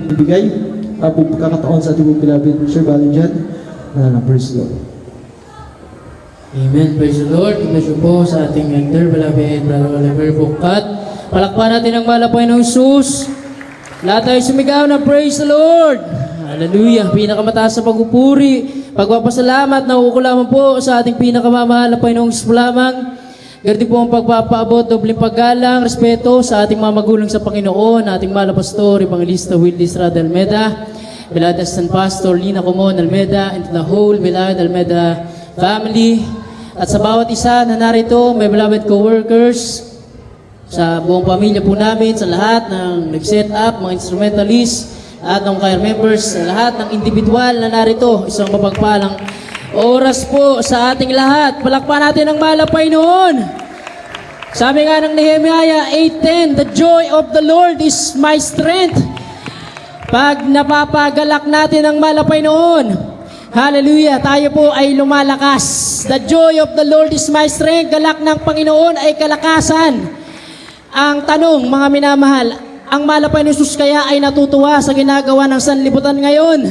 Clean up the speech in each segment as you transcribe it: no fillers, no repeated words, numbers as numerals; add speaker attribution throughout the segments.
Speaker 1: ibigay. Po pagkakataon sa ating po beloved Sir Valentine. Praise the Lord.
Speaker 2: Amen. Praise the Lord. Bless you po sa ating elder, beloved Brother Oliver Bukat. Palakpan natin ang malapay ng Jesus. Lahat tayo sumigaw na praise the Lord. Hallelujah. Pinakamataas sa pagpupuri, pagpapasalamat na ukulaman po sa ating pinakamamahal na Panginoong Hesus lamang. Ganito po ang pagpapaabot, dobling paggalang, respeto sa ating mga magulang sa Panginoon, ating mahal na pastor, Evangelista Willie Estrada Almeda, beloved Assistant Pastor Lina Comon Almeda, and to the whole beloved Almeda family. At sa bawat isa na narito, may beloved co-workers, sa buong pamilya po namin, sa lahat ng nag-set up, mga instrumentalists, at ng choir members, sa lahat ng individual na narito, isang mapagpalang oras po sa ating lahat. Palakpan natin ang malapay noon. Sabi nga ng Nehemiah 8:10, the joy of the Lord is my strength. Pag napapagalak natin ang malapay noon, hallelujah, tayo po ay lumalakas. The joy of the Lord is my strength. Galak ng Panginoon ay kalakasan. Ang tanong, mga minamahal, ang malapay ni Jesus kaya ay natutuwa sa ginagawa ng sanlibutan ngayon?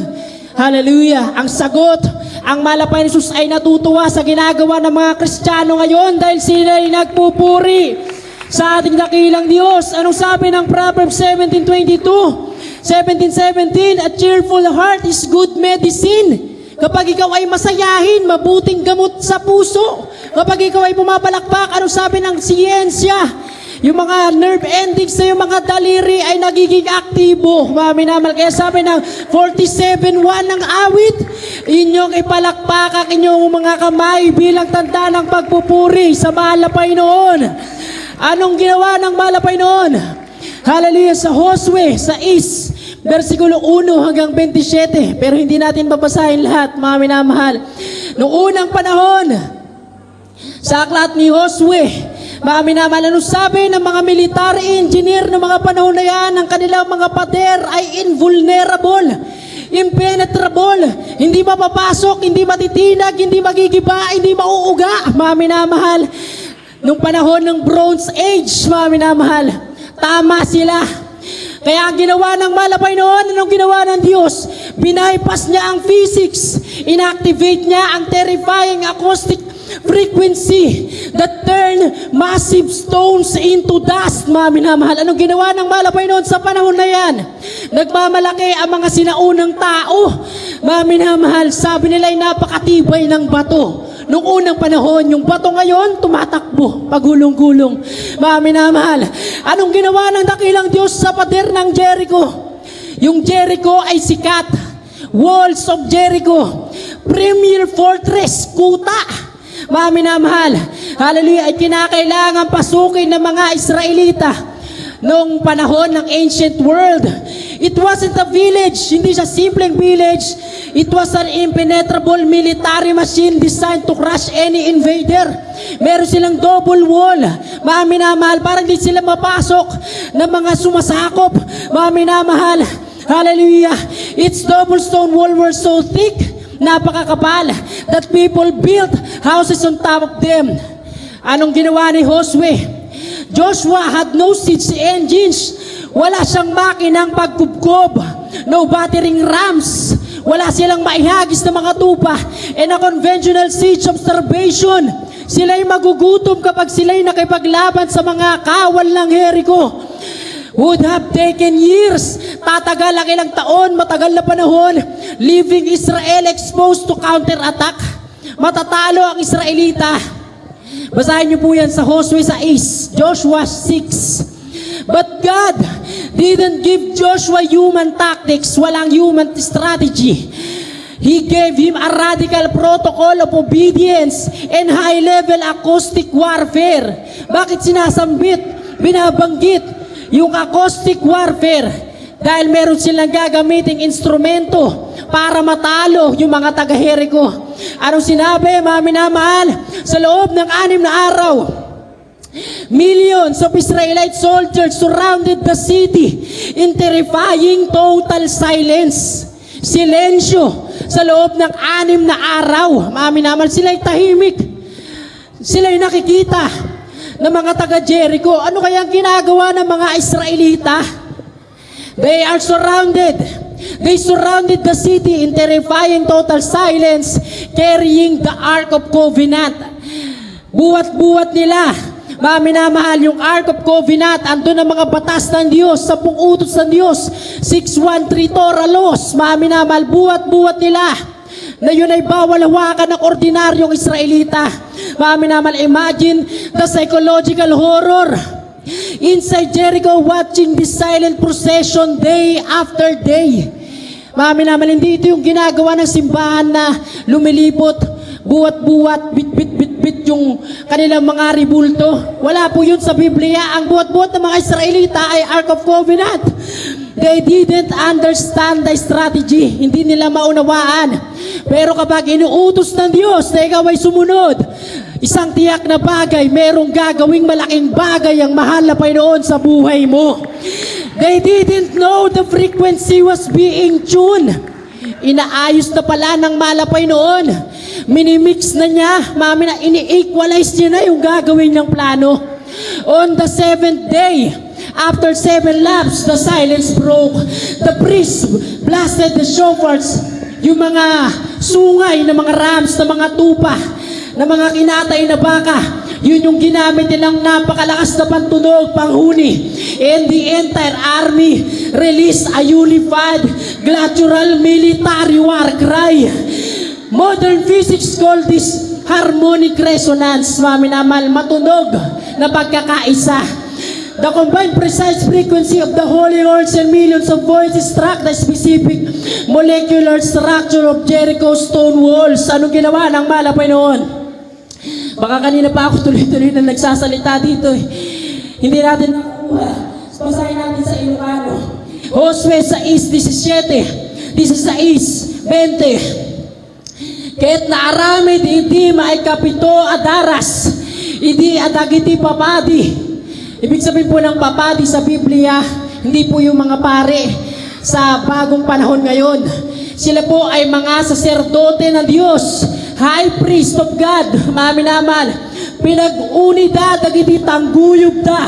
Speaker 2: Hallelujah. Ang sagot, ang malapay ni Jesus ay natutuwa sa ginagawa ng mga Kristiyano ngayon dahil sila ay nagpupuri sa ating dakilang Diyos. Anong sabi ng Proverbs 17:17, a cheerful heart is good medicine. Kapag ikaw ay masayahin, mabuting gamot sa puso. Kapag ikaw ay pumapalakpak, anong sabi ng siyensya? Yung mga nerve endings sa yung mga daliri ay nagiging aktibo. Maminamal. Kaya sabi ng 47:1 ng awit, inyong ipalakpak ang inyong mga kamay bilang tanda ng pagpupuri sa mahal na Panginoon. Anong ginawa ng mahal na Panginoon? Hallelujah, sa Josue, sa versikulo 1 hanggang 27. Pero hindi natin babasahin lahat, mga minamahal. Noong unang panahon, sa aklat ni Josue, mga minamahal, anong sabi ng mga military engineer ng mga panahon na yan, ang kanilang mga pader ay invulnerable, impenetrable, hindi mapapasok, hindi matitinag, hindi magigiba, hindi mauuga, mga minamahal. Nung panahon ng Bronze Age, mga minamahal, tama sila. Kaya ang ginawa ng malapay noon, anong ginawa ng Diyos? Binaypas niya ang physics. Inactivate niya ang terrifying acoustic frequency that turn massive stones into dust, mga minamahal. Anong ginawa ng malapay noon sa panahon na yan? Nagmamalaki ang mga sinaunang tao. Mga minamahal, sabi nila ay napakatibay ng bato. Noong unang panahon, yung bato ngayon, tumatakbo, pagulong-gulong. Mga minamahal, anong ginawa ng dakilang Diyos sa pader ng Jericho? Yung Jericho ay sikat. Walls of Jericho. Premier fortress, kuta. Mga minamahal, hallelujah, ay kinakailangan pasukin ng mga Israelita noong panahon ng ancient world. It wasn't a village, hindi siya simpleng village. It was an impenetrable military machine designed to crush any invader. Meron silang double wall, mga minamahal, para hindi sila mapasok ng mga sumasakop, mga minamahal. Hallelujah. Its double stone wall were so thick, napakakapal, that people built houses on top of them. Anong ginawa ni Josue? Joshua had no siege engines. Wala siyang makinang pagkubkob. No battering rams. Wala silang maihagis na mga tupa. And a conventional siege of starvation. Sila'y magugutom kapag sila'y nakipaglaban sa mga kawal ng Jericho. Would have taken years. Tatagal ang ilang taon, matagal na panahon. Leaving Israel exposed to counterattack. Matatalo ang Israelita. Basahin niyo po yan sa Josue 6, Joshua 6. But God didn't give Joshua human tactics, walang human strategy. He gave him a radical protocol of obedience and high-level acoustic warfare. Bakit sinasambit, binabanggit yung acoustic warfare? Dahil meron silang gagamiting instrumento para matalo yung mga taga-Jericho. Anong sinabi, mga minamahal? Sa loob ng 6 na araw, millions of Israelite soldiers surrounded the city in terrifying total silence. Silensyo sa loob ng 6 na araw. Mga minamahal, sila'y tahimik. Sila'y nakikita ng mga taga-Jericho. Ano kaya ang ginagawa ng mga Israelita? They are surrounded. They surrounded the city in terrifying total silence, carrying the Ark of Covenant. Buwat-buwat nila, mga minamahal, yung Ark of Covenant, andun ang mga batas ng Diyos, 10 utos ng Diyos, 613 Torah laws, mga minamahal, buwat-buwat nila, na yun ay bawal hawakan ng ordinaryong Israelita. Mga minamahal, imagine the psychological horror. Inside Jericho, watching this silent procession day after day. Mami naman, hindi ito yung ginagawa ng simbahan na lumilipot, buwat-buwat, bit-bit yung kanilang mga ribulto. Wala po yun sa Biblia. Ang buwat-buwat ng mga Israelita ay Ark of Covenant. They didn't understand the strategy. Hindi nila maunawaan. Pero kapag inuutos ng Diyos na ikaw ay sumunod, isang tiyak na bagay, merong gagawing malaking bagay ang mahal na Panginoon sa buhay mo. They didn't know the frequency was being tuned. Inaayos na pala ng mahal na Panginoon. Minimix na niya, mami na ini-equalize niya na yung gagawin niyang plano. On the 7th day, after 7 laps, the silence broke. The priest blasted the shofars, yung mga sungay na mga rams, na mga tupa, na mga kinatay na baka, yun yung ginamit nilang napakalakas na pantunog, panghuni. And the entire army released a unified, guttural military war cry. Modern physics call this harmonic resonance, mami naman, matunog na pagkakaisa. The combined precise frequency of the holy horns and millions of voices struck the specific molecular structure of Jericho's stone walls. Anong ginawa ng mahal na Panginoon? Baka kanina pa ako tuloy-tuloy na nagsasalita dito eh. Hindi natin nakuha. Basahin natin sa Ilocano. Josue 6:17. 16:20. Ket naarami di maikapito adaras. Idi adagiti papadi. Ibig sabihin po ng papadi sa Biblia, hindi po yung mga pare sa bagong panahon ngayon. Sila po ay mga saserdote ng Diyos, high priest of God, mami naman, pinag-unida dagiti tangguyog da.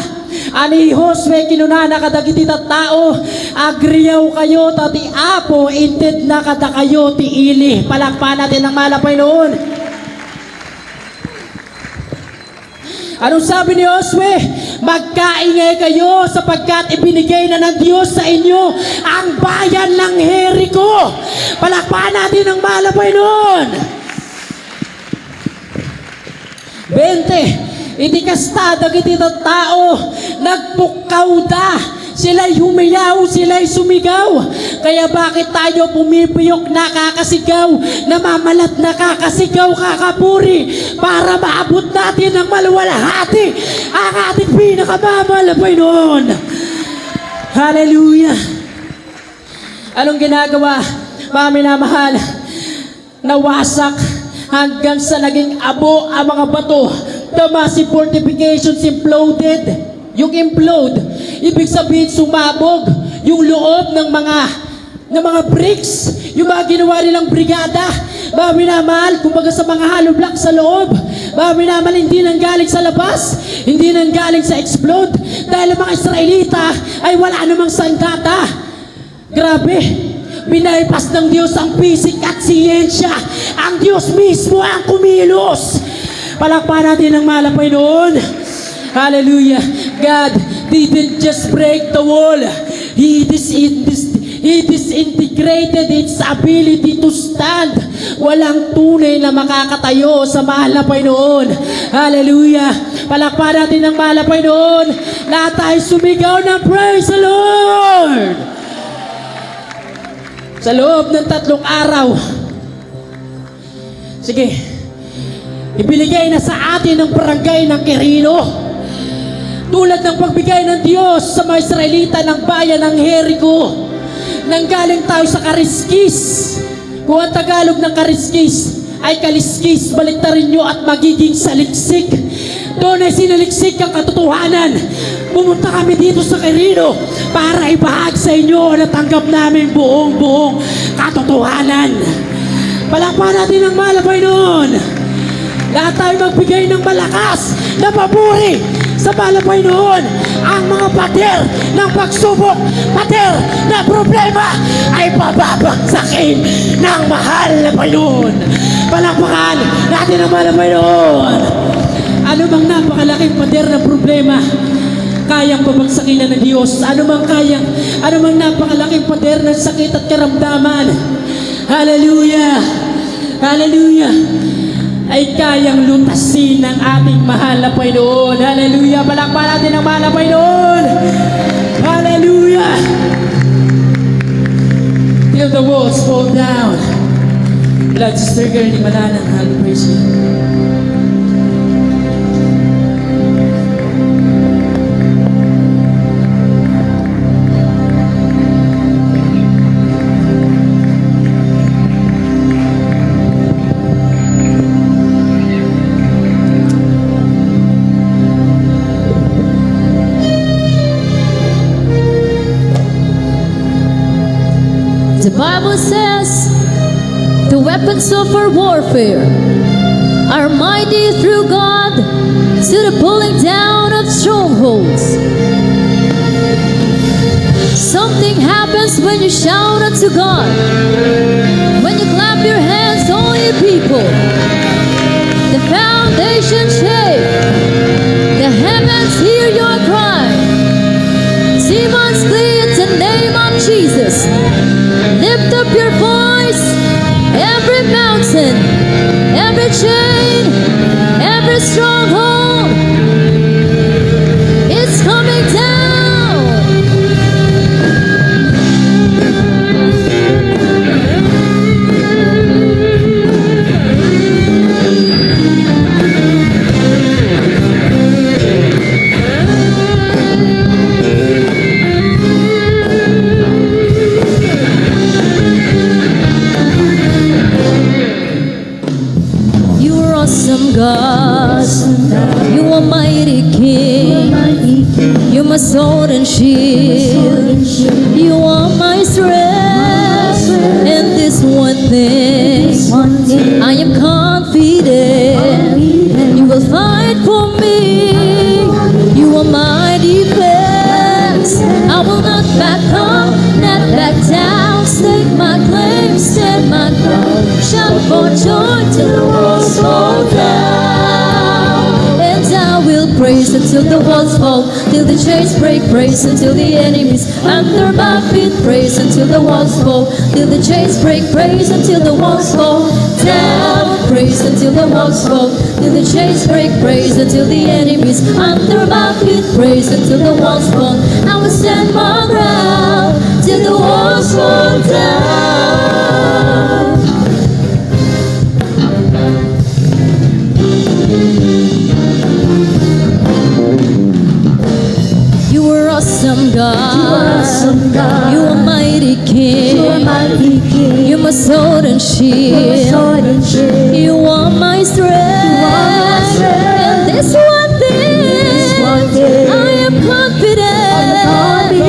Speaker 2: Ani Josue kinunana kadagiti tao, agriyaw kayo tati apo, inted na kada kayo ti ili. Palakpan natin ang malapay noon. Anong sabi ni Josue? Magkaingay kayo sapagkat ibinigay na ng Diyos sa inyo ang bayan ng Jericho. Palakpakan natin ang malapay noon. 20. Iti kasta dagiti tao nagpukaw da. Sila'y humiyaw, sila'y sumigaw. Kaya bakit tayo pumipiyok nakakasigaw, namamalat nakakasigaw, kakapuri, para maabot natin ang maluwalhati ang ating pinakamamalapay noon. Hallelujah! Anong ginagawa, mami na mahal? Nawasak hanggang sa naging abo ang mga bato. The massive fortifications imploded. Yung implode, ibig sabihin sumabog yung loob ng mga bricks, yung mga ginawa nilang brigada. Mami naman, kumbaga sa mga hollow block sa loob. Mami naman, hindi nanggaling sa labas, hindi nanggaling sa explode. Dahil ang mga Israelita ay wala namang sandata. Grabe, binaypas ng Diyos ang pisik at siyensya. Ang Diyos mismo ang kumilos. Palakpakan natin ang malapay noon. Hallelujah. God didn't just break the wall. He disintegrated its ability to stand. Walang tunay na makakatayo sa mahal na Panginoon. Hallelujah. Palakpakan natin ang mahal na Panginoon. Lahat tayo sumigaw ng praise the Lord. Sa loob ng 3 araw. Sige. Ibinigay na sa atin ang barangay ng Quirino. Tulad ng pagbigay ng Diyos sa mga Israelita ng bayan ng Jericho. Nanggaling tayo sa kariskis. Kung ang Tagalog ng kariskis ay kaliskis, baliktarin nyo at magiging saliksik. Doon ay sinaliksik ang katotohanan. Pumunta kami dito sa Quirino para ibahag sa inyo na tanggap namin buong katotohanan. Palakpakan natin ang malapay noon. Lahat tayo magbigay ng malakas na papuri sa mahal na Panginoon, ang mga pader ng pagsubok, pader na problema ay bababagsakin ng mahal na Panginoon. Palakpakan natin ang mahal na Panginoon. Ano bang napakalaking pader na problema kayang babagsakin ng Diyos? Ano mang napakalaking pader ng sakit at karamdaman, hallelujah, hallelujah, ay kayang lutasin ng ating mahal na Panginoon. Hallelujah, palakpakan natin ang mahal na Panginoon. Hallelujah. Till the walls fall down. Blood Sister Girl, ni Mananang, hallelujah, praise you.
Speaker 3: The Bible says, the weapons of our warfare are mighty through God to the pulling down of strongholds. Something happens when you shout unto God, when you clap your hands, all you people. The foundation shake, the heavens hear your cry. Demons flee in the name of Jesus. Lift up your voice, every mountain, every chain, every stronghold, it's coming down. God, you are mighty King, you're my sword and shield, you are my strength, and this one thing, I am confident, you will fight for me, you are my defense, I will not back up, not back down, stake my claim, stand my ground, shout for joy till the walls fall down. Praise until the walls fall, till the chains break. Praise until the enemies under my feet. Praise until the walls fall, till the chains break. Praise until the walls fall down. Praise until the walls fall, till the chains break. Praise until the enemies under my feet. Praise until the walls fall. I will stand my ground till the walls fall down. Awesome God, you are mighty King, you're my sword and shield, you are my strength, and this one thing, I am confident,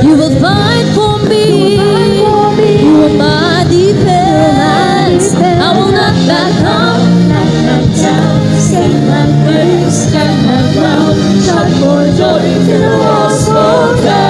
Speaker 3: you will fight for me, you are my defense, I will not back up, stand my grace, stand my ground, shout for joy till the walls fall down.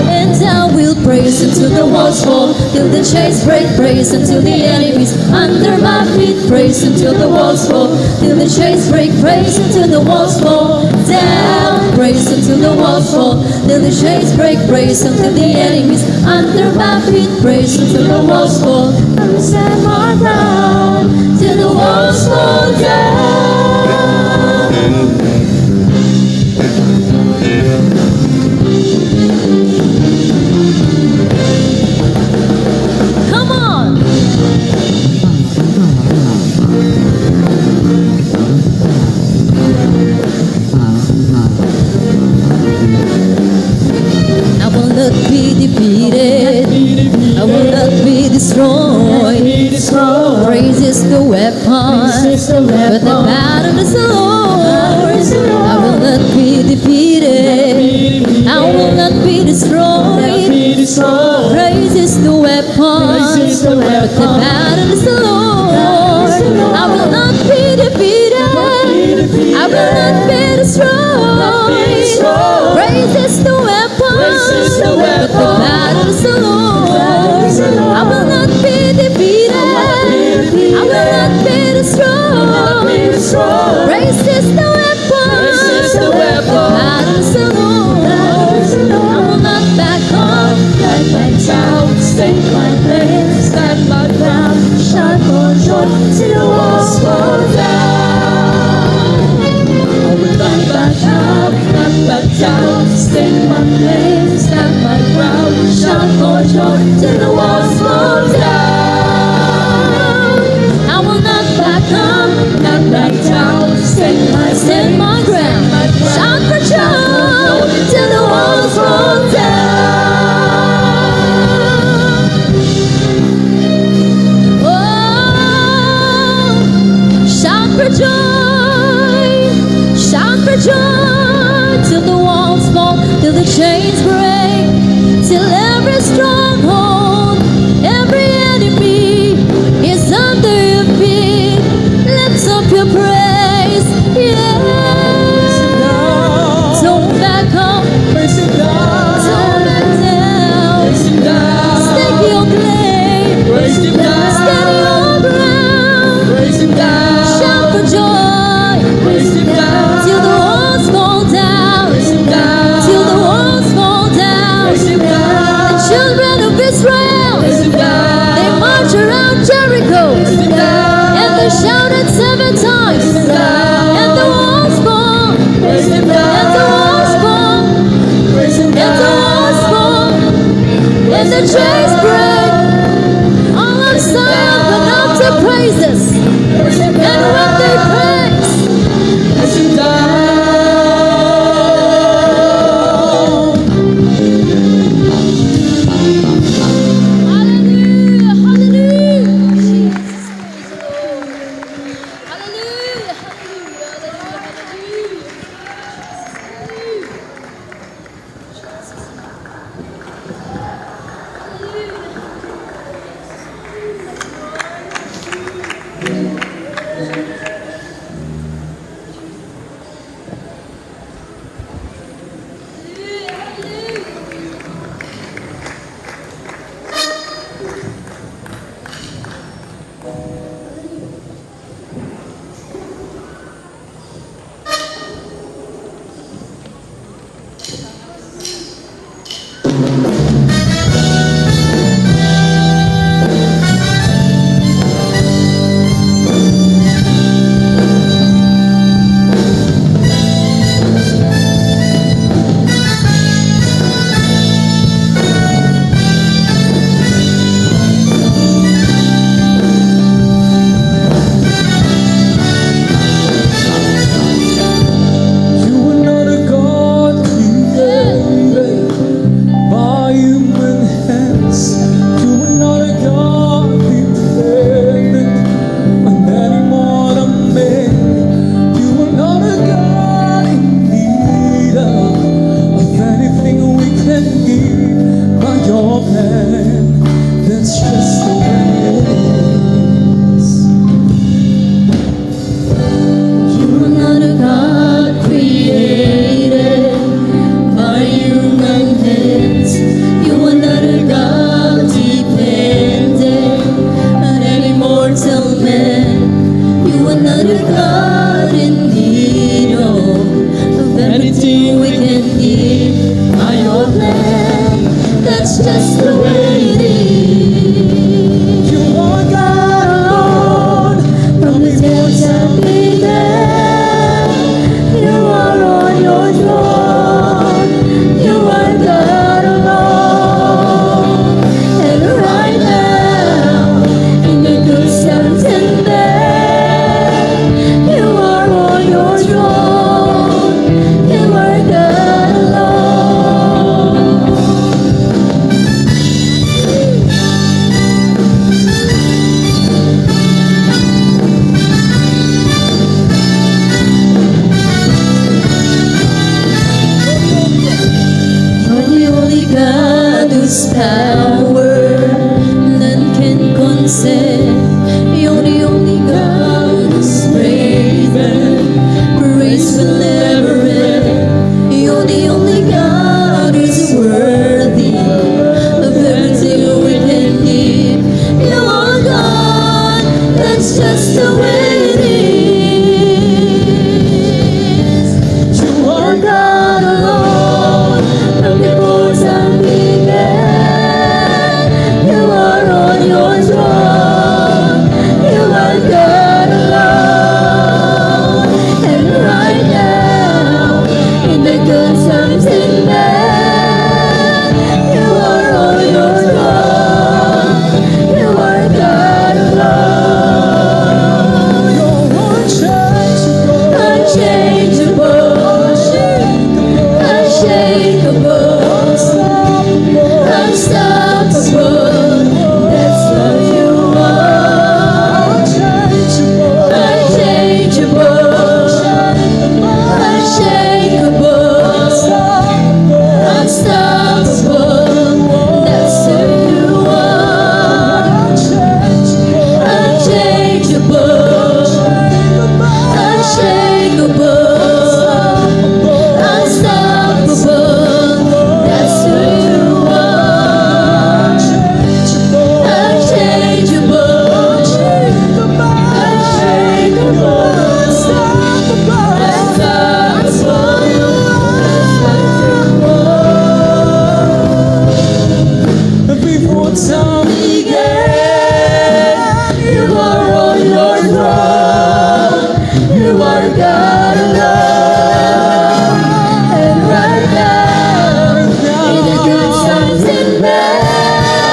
Speaker 3: And I will praise until the walls fall, till the chains break. Praise until the enemies under my feet. Praise until the walls fall, till the chains break. Praise until the walls fall down. Praise until the walls fall, till the chains break. Praise until the enemies under my feet. Praise until the walls fall. I will stand my ground till the walls fall down. Come on. I will not be defeated, I will not be destroyed. Praise is the weapon, but the battle is the Lord's. I will not be defeated, I will not be destroyed. Praise is the weapon, but the battle is the Lord. I will not be defeated, I will not be destroyed. chains break. All of Zion come up to praises. And when they praise, hallelujah, hallelujah. Hallelujah, hallelujah,
Speaker 1: You are not a God created by human hands. You are not a God dependent on any mortal man. You are not a God in need of anything we can give by your hand. That's just the way it is.
Speaker 3: You are not a God created by human hands. You are not a God dependent on any mortal man. You are not a God in need of anything we can give by your plan. That's just the way it is.
Speaker 1: You are God alone.
Speaker 3: From the hills and began, you are on your throne. You are God alone. And right now, in the good times and bad, you are on your throne. You are God alone. You're the only God whose power none can contend. You're the only God whose praise will never end. You're the only God who's worthy of everything we can give. You are God, that's just the way it is. You are God alone. From the bones and began, you are on your throne. You are God alone. And right now, in the good times and bad, you are on your throne. You are God alone.
Speaker 1: You're
Speaker 3: Unchangeable, unshakable, unstoppable. That's what you are. Unchangeable, unshakable, unstoppable. That's who you are. Unchangeable, unshakable, unstoppable. That's who you are. Unchangeable, unshakable, unstoppable.
Speaker 1: before time
Speaker 3: Began, you are on your throne. You are God alone. And right now, in the good times and bad,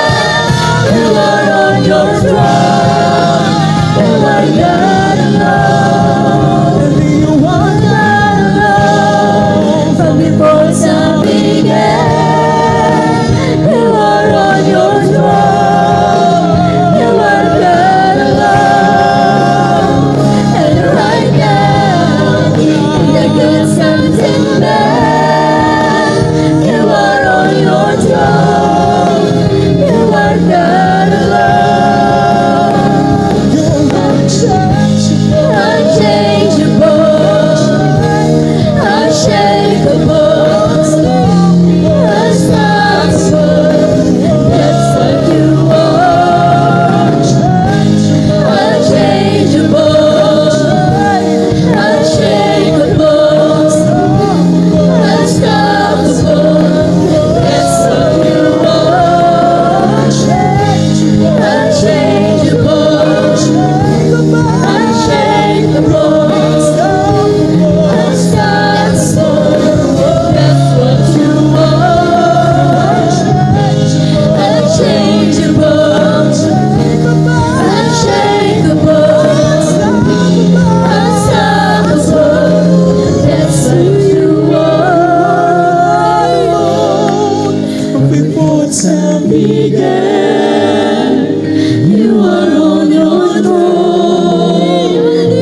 Speaker 3: began. You are on your throne.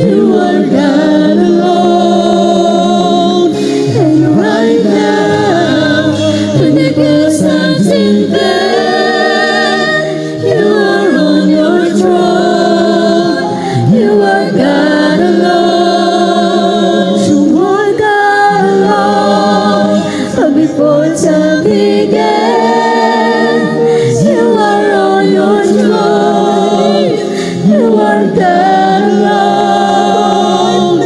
Speaker 3: You are God alone. And right now, when the good times in bed, you are on your throne. You are God alone. You are God alone. From before time began, you are on your throne. You are God alone.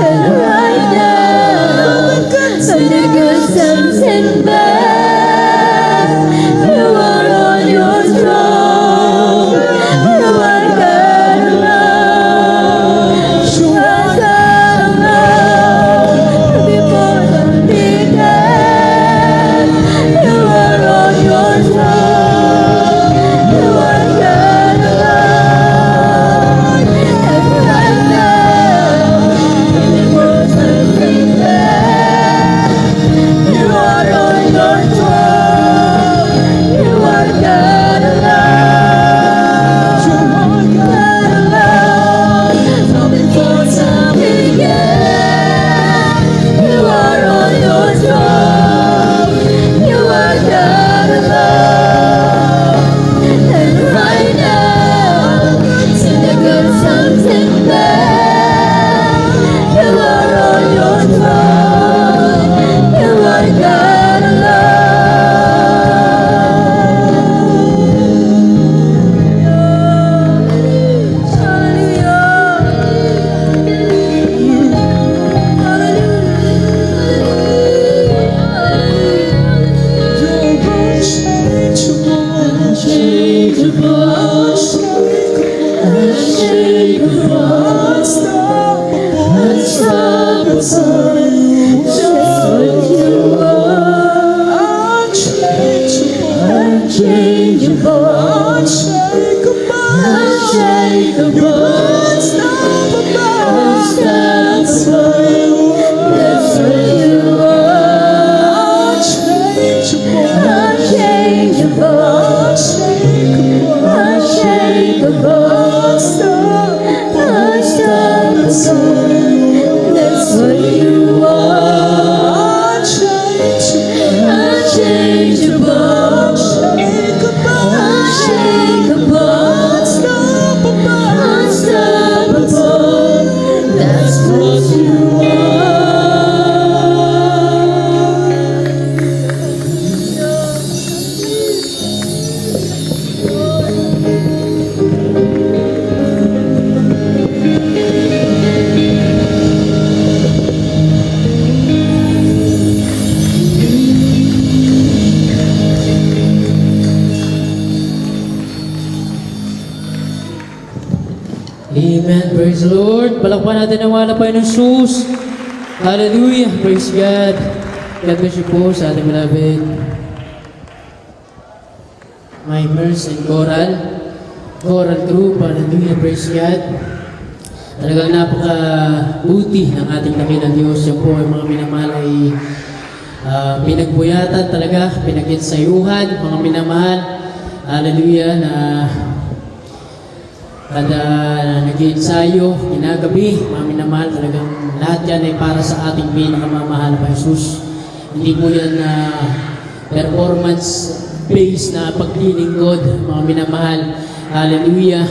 Speaker 3: And right now, when the good times in bed, you are on your throne. You are God alone. You are God alone. From before time began, you are on your throne. You are God alone. And right now, when the good times in bed, you are on your throne. You are God alone. You are God alone. From before time began, you are on your throne. You are God alone. And right now, in the good times and bad, you are on your throne. You are God Unchangeable, unshakable, unstoppable. That's what you are. Unchangeable, unshakable, unstoppable. That's what you are. Unchangeable, unshakable, unstoppable. That's what you
Speaker 2: Amen. Praise the Lord. Palakpan natin ang wala pa ng shoes. Hallelujah. Praise God. God bless you po sa ating beloved mimers and choral group. Hallelujah. Praise God. Talagang napaka-buti ng ating dakilang Diyos. Yan po ay mga minamahal ay pinagbuyatan talaga, pinaginsayuhan, mga minamahal. Hallelujah. Na kada nag-iensayo, ginagabi, mga minamahal, talagang lahat yan ay para sa ating pinakamamahal na Jesus. Hindi po yan na performance-based na paglilingkod, mga minamahal. Hallelujah.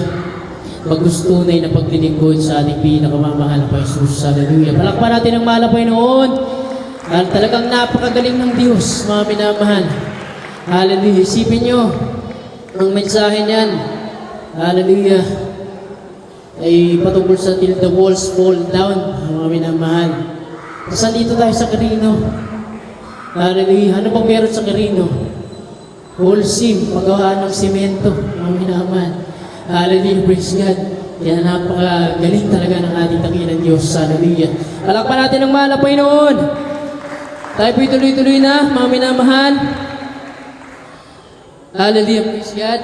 Speaker 2: Pagustunay na paglilingkod sa ating pinakamamahal na Jesus. Hallelujah. Palakpan natin ang mahal na Panginoon. Talagang napakagaling ng Diyos, mga minamahal. Hallelujah. Isipin nyo, ang mensahe niyan, hallelujah, ay patungkol sa till the walls fall down, mga minamahal. Kasi dito tayo sa Quirino. Hallelujah. Ano pang meron sa Quirino? Whole seam, paggawa ng simento, mga minamahal. Hallelujah, praise God. Yan, napakagaling talaga ng ating dakilang Diyos. Hallelujah. Palakpan natin ang mahal na Panginoon. Tayo po'y tuloy-tuloy na, mga minamahal. Hallelujah, praise God.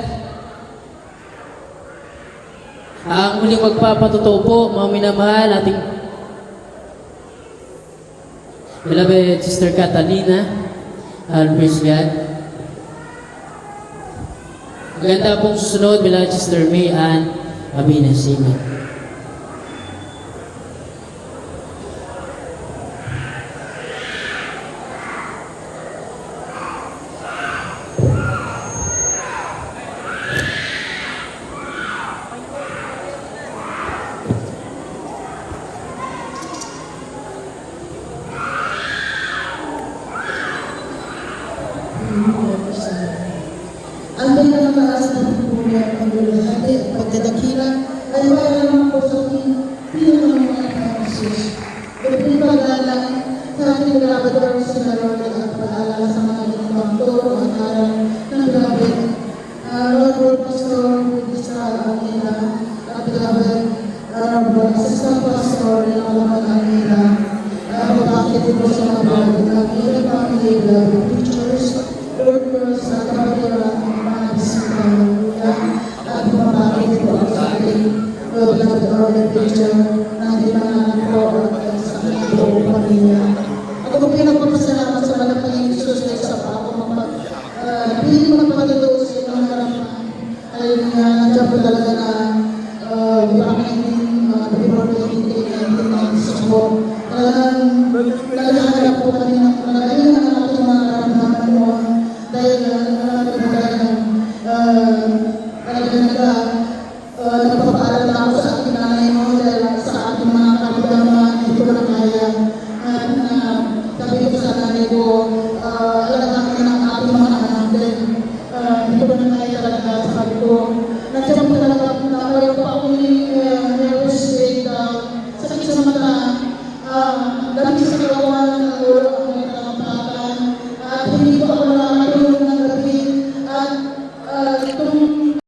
Speaker 2: Ang muling magpapatotoo po, mga minamahal, ating beloved Sister Catalina. Praise God. Maganda pong susunod bila Sister May Ann Abina. Amen.
Speaker 4: Ang pinakataas na pagpupunan ang lulahati at pagdadakila ay para naman po sa pinakamuhan ng Jesus. Ipinipagalang sa ating labador sa Lord at pag-alala sa mga ginawang turo at aral ng beloved Lord Pastor Israel Almeida at beloved Assistant Pastor ng mga Almeida. Bakit po sa mga beloved Almeida family, beloved teachers, workers at kapatira ng mga bisita at bumabakit po sa ating beloved order teacher ng dinanganan po at sa ating buong pamilya. Ako po pinagpapasalamat sa malapanging Diyos na isa pa ako hindi magpatuloy sa inyong harapan ay nandiyan po talaga na before 1996 po. Naghahanap po kami ng ating mga naramdaman mo dahil nagpapaalam na ako sa ating nanay mo dahil sa ating mga karamdaman hindi ko na kaya. Sabi ko sa nanay ko, alagaan ko ng ating mga anak dahil hindi ko na kaya talaga. Sabi ko, nandiyan po talaga na mayroon pa akong nervous breakdown, sakit sa mata, dami sa kawan ng ulo ang mga talampakan, at hindi ko ako na